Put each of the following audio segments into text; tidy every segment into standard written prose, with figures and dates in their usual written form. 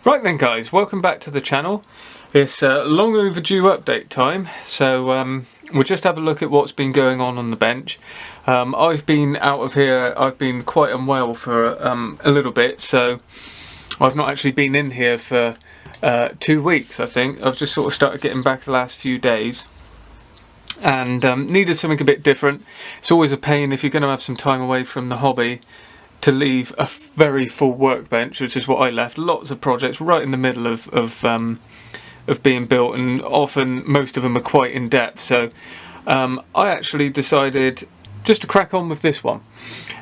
Right then guys, welcome back to the channel. It's long overdue update time, so we'll just have a look at what's been going on the bench. I've been out of here, I've been quite unwell for a little bit, so I've not actually been in here for 2 weeks I think. I've just sort of started getting back the last few days and needed something a bit different. It's always a pain if you're going to have some time away from the hobby to leave a very full workbench, which is what I left. Lots of projects right in the middle of being built, and often most of them are quite in depth. So I actually decided just to crack on with this one,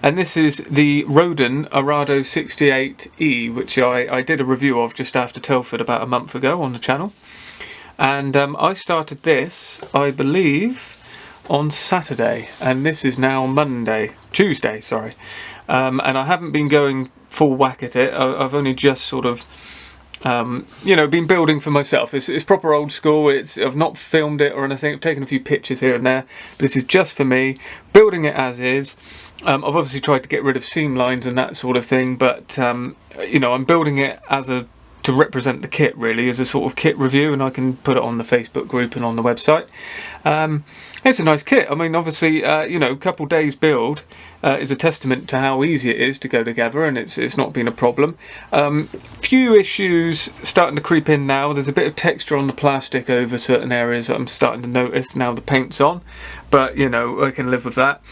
and this is the Roden Arado 68E, which I did a review of just after Telford about a month ago on the channel, and I started this, I believe, on Saturday, and this is now Tuesday, sorry. And I haven't been going full whack at it. I've only just sort of, been building for myself. It's proper old school. I've not filmed it or anything. I've taken a few pictures here and there. But this is just for me, building it as is. I've obviously tried to get rid of seam lines and that sort of thing, but I'm building it to represent the kit, really, as a sort of kit review, and I can put it on the Facebook group and on the website. It's a nice kit. I mean, obviously, a couple days build is a testament to how easy it is to go together, and it's not been a problem. Few issues starting to creep in now. There's a bit of texture on the plastic over certain areas that I'm starting to notice now the paint's on, but I can live with that.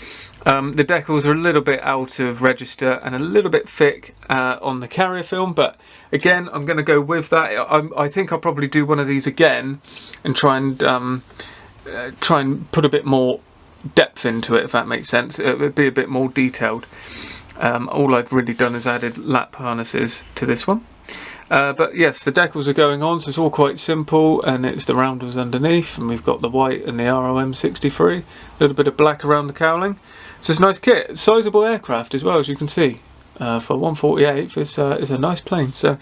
The decals are a little bit out of register and a little bit thick on the carrier film, but again, I'm going to go with that. I think I'll probably do one of these again and try and put a bit more depth into it, if that makes sense. It would be a bit more detailed. All I've really done is added lap harnesses to this one. But yes, the decals are going on, so it's all quite simple, and it's the rounders underneath, and we've got the white and the ROM 63, a little bit of black around the cowling. So it's a nice kit, sizable aircraft as well, as you can see. For 148, it's a nice plane. So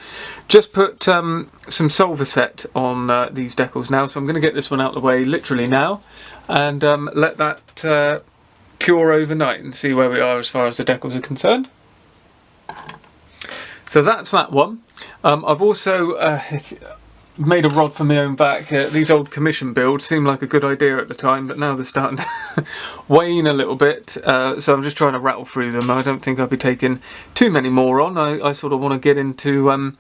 just put some solver set on these decals now, so I'm going to get this one out of the way literally now, and let that cure overnight and see where we are as far as the decals are concerned. So that's that one. I've also made a rod for my own back. These old commission builds seemed like a good idea at the time, but now they're starting to wane a little bit, so I'm just trying to rattle through them. I don't think I'll be taking too many more on. I sort of want to get into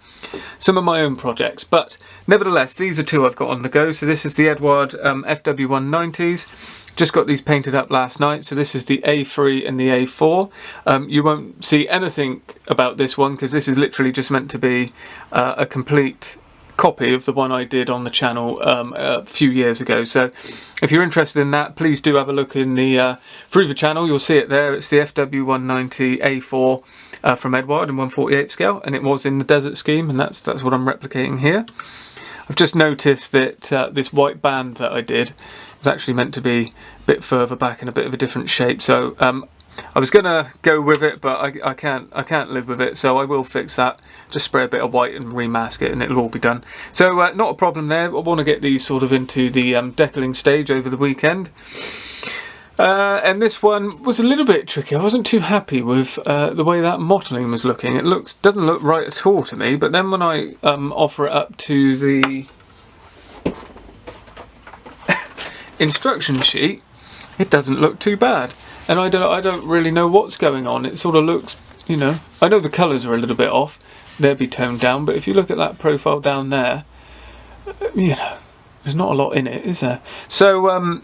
some of my own projects, but nevertheless, these are two I've got on the go. So this is the Eduard FW1 90s. Just got these painted up last night, so this is the A3 and the A4. You won't see anything about this one because this is literally just meant to be a complete copy of the one I did on the channel a few years ago. So if you're interested in that, please do have a look in the through the channel. You'll see it there. It's the FW190 A4 from Eduard in 1/48 scale, and it was in the desert scheme, and that's what I'm replicating here. I've just noticed that this white band that I did is actually meant to be a bit further back in a bit of a different shape. So I was gonna go with it, but I can't live with it, so I will fix that. Just spray a bit of white and remask it, and it'll all be done. So not a problem there. I want to get these sort of into the decaling stage over the weekend. And this one was a little bit tricky. I wasn't too happy with the way that mottling was looking. It doesn't look right at all to me. But then when I offer it up to the instruction sheet, it doesn't look too bad. And I don't really know what's going on. It sort of looks, I know the colours are a little bit off. They'll be toned down. But if you look at that profile down there, there's not a lot in it, is there? So I'm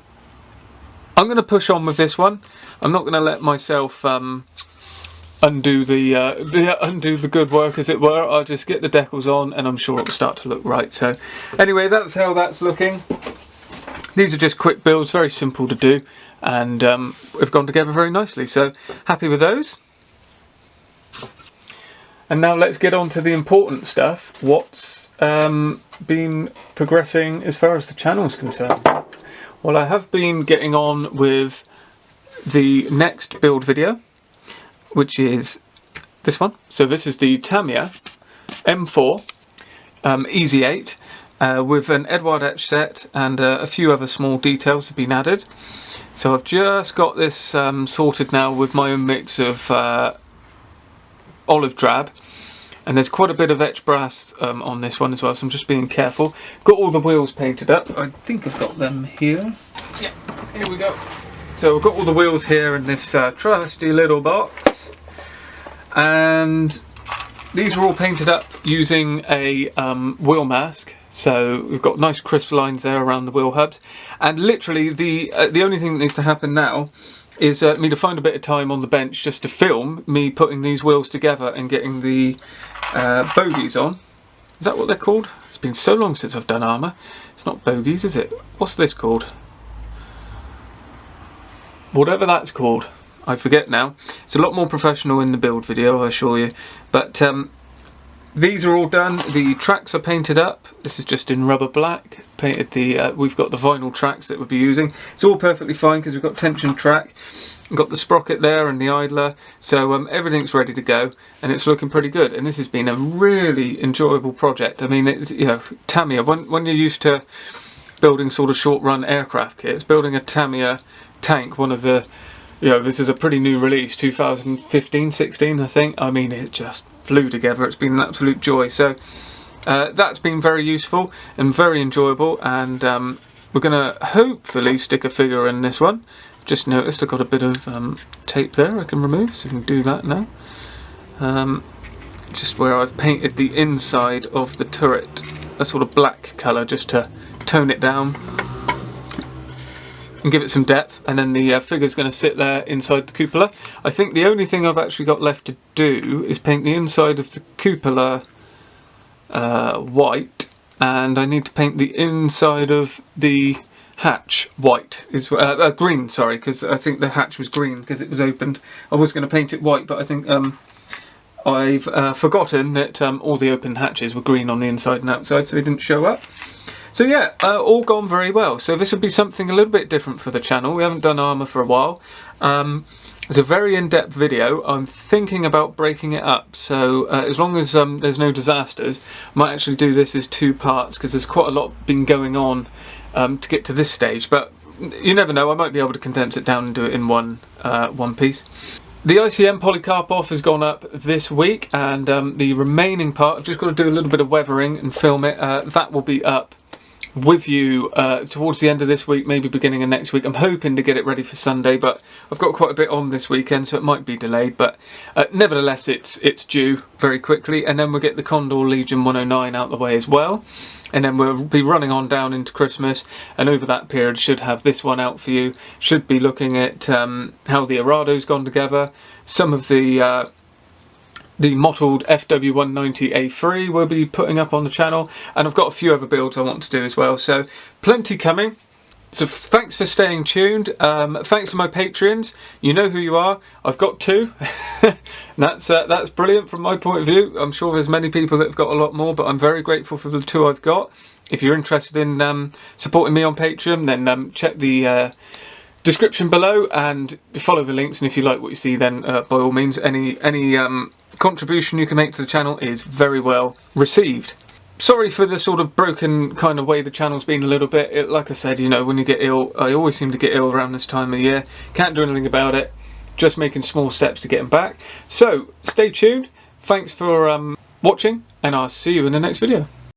going to push on with this one. I'm not going to let myself undo the good work, as it were. I'll just get the decals on, and I'm sure it'll start to look right. So anyway, that's how that's looking. These are just quick builds, very simple to do, and have gone together very nicely. So happy with those. And now let's get on to the important stuff. What's been progressing as far as the channel is concerned? Well, I have been getting on with the next build video, which is this one. So this is the Tamiya M4 Easy 8 with an Eduard etch set, and a few other small details have been added. So I've just got this sorted now with my own mix of olive drab and there's quite a bit of etched brass on this one as well, so I'm just being careful. Got all the wheels painted up. I think I've got them here. Yeah, here we go. So we've got all the wheels here in this trusty little box, and these are all painted up using a wheel mask. So we've got nice crisp lines there around the wheel hubs, and literally the only thing that needs to happen now is me to find a bit of time on the bench just to film me putting these wheels together and getting the bogies on. Is that what they're called? It's been so long since I've done armour. It's not bogies, is it? What's this called? Whatever that's called, I forget now. It's a lot more professional in the build video, I assure you. But these are all done. The tracks are painted up. This is just in rubber black. Painted the. We've got the vinyl tracks that we'll be using. It's all perfectly fine because we've got tension track. We've got the sprocket there and the idler. So everything's ready to go, and it's looking pretty good. And this has been a really enjoyable project. I mean, you know, Tamiya. When you're used to building sort of short-run aircraft kits, building a Tamiya tank, one of the, you know, this is a pretty new release, 2015-16 I think. I mean, it just flew together. It's been an absolute joy. So that's been very useful and very enjoyable, and we're going to hopefully stick a figure in this one. Just noticed I've got a bit of tape there I can remove, so we can do that now. Just where I've painted the inside of the turret a sort of black colour just to tone it down and give it some depth, and then the figure's going to sit there inside the cupola. I think the only thing I've actually got left to do is paint the inside of the cupola white, and I need to paint the inside of the hatch white, green, sorry, because I think the hatch was green because it was opened. I was going to paint it white, but I think I've forgotten that all the open hatches were green on the inside and outside, so they didn't show up. So yeah, all gone very well. So this will be something a little bit different for the channel. We haven't done armour for a while. It's a very in-depth video. I'm thinking about breaking it up. So as long as there's no disasters, I might actually do this as 2 parts, because there's quite a lot been going on to get to this stage. But you never know, I might be able to condense it down and do it in one piece. The ICM polycarp off has gone up this week, and the remaining part, I've just got to do a little bit of weathering and film it. That will be up with you towards the end of this week, maybe beginning of next week. I'm hoping to get it ready for Sunday, but I've got quite a bit on this weekend, so it might be delayed, but nevertheless it's due very quickly. And then we'll get the Condor Legion 109 out the way as well, and then we'll be running on down into Christmas, and over that period should have this one out for you. Should be looking at how the Arado's gone together, some of the mottled FW190A3 we'll be putting up on the channel, and I've got a few other builds I want to do as well, so plenty coming. So thanks for staying tuned. Thanks to my Patreons. You know who you are. I've got 2. That's brilliant from my point of view. I'm sure there's many people that have got a lot more, but I'm very grateful for the 2 I've got. If you're interested in supporting me on Patreon, then check the description below and follow the links, and if you like what you see, then by all means, any contribution you can make to the channel is very well received. Sorry for the sort of broken kind of way the channel's been a little bit. Like I said, you know, when you get ill, I always seem to get ill around this time of year. Can't do anything about it. Just making small steps to getting back. So stay tuned. Thanks for watching, and I'll see you in the next video.